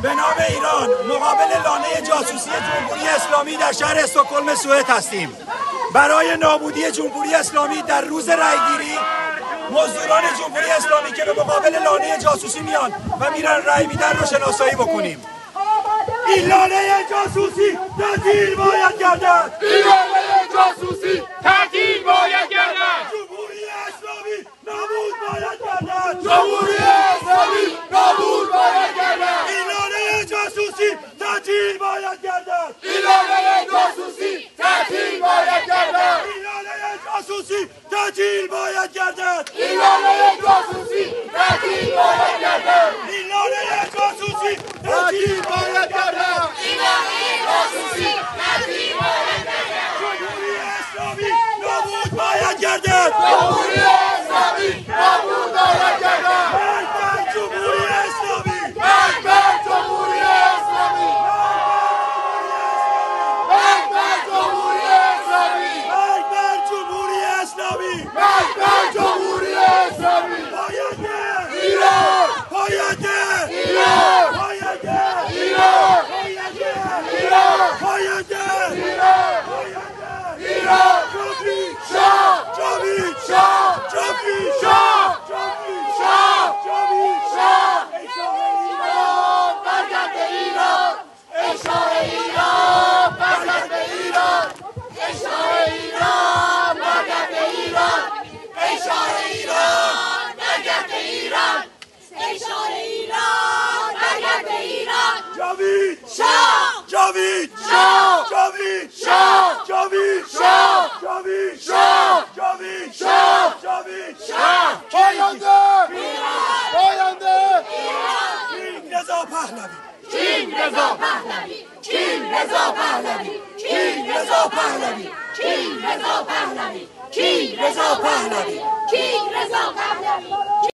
به نام ایران مقابل لانه جاسوسی جمهوری اسلامی در شهر استکهلم سوئد هستیم. برای نابودی جمهوری اسلامی در روز رأیگیری مزدوران جمهوری اسلامی که به مقابل لانه جاسوسی میان و میرن رأی میدن رو شناسایی بکنیم. این لانه جاسوسی تعطیل باید گردد. این لانه جاسوسی تعطیل باید گردد. جمهوری اسلامی نابود باید گردد. جمهوری اسلامی نابود باید گردد. این لانه جاسوسی تعطیل باید گردد. این لانه جاسوسی تعطیل باید گردد. این لانه جاسوسی تعطیل باید گردد. این لانه جاسوسی تعطیل باید گردد. این لانه جاسوسی تعطیل باید گردد. این لانه جاسوسی تعطیل باید گردد. جمهوری اسلامی نابود باید گردد. جمهوری اسلامی نابود باید گردد. مرگ بر جمهوری اسلامی. مرگ بر جمهوری اسلامی. مرگ بر جمهوری اسلامی. مرگ بر جمهوری اسلامی. مرگ بر جمهوری اسلامی. پاینده ایران. پاینده ایران. پاینده ایران. پاینده ایران. پاینده ایران. ایران. جاوید شاه. جاوید شاه. جاوید شاه. جاوید شاه. جاوید شاه. ای شاه ایران. برگرد به ایران. ای شاه ایران. برگرد به ایران. ای شاه ایران. برگرد به ایران. ای شاه ایران. برگرد به ایران. ای شاه ایران برگرد به ایران. جاوید شاه. جاوید شاه. جاوید شاه. جاوید شاه. جاوید شاه. جاوید شاه. جاوید شاه. پاینده. پاینده. کینگ رضا پهلوی کینگ رضا پهلوی. کینگ رضا پهلوی. کینگ رضا پهلوی. کینگ رضا پهلوی. کینگ رضا پهلوی. کینگ رضا پهلوی.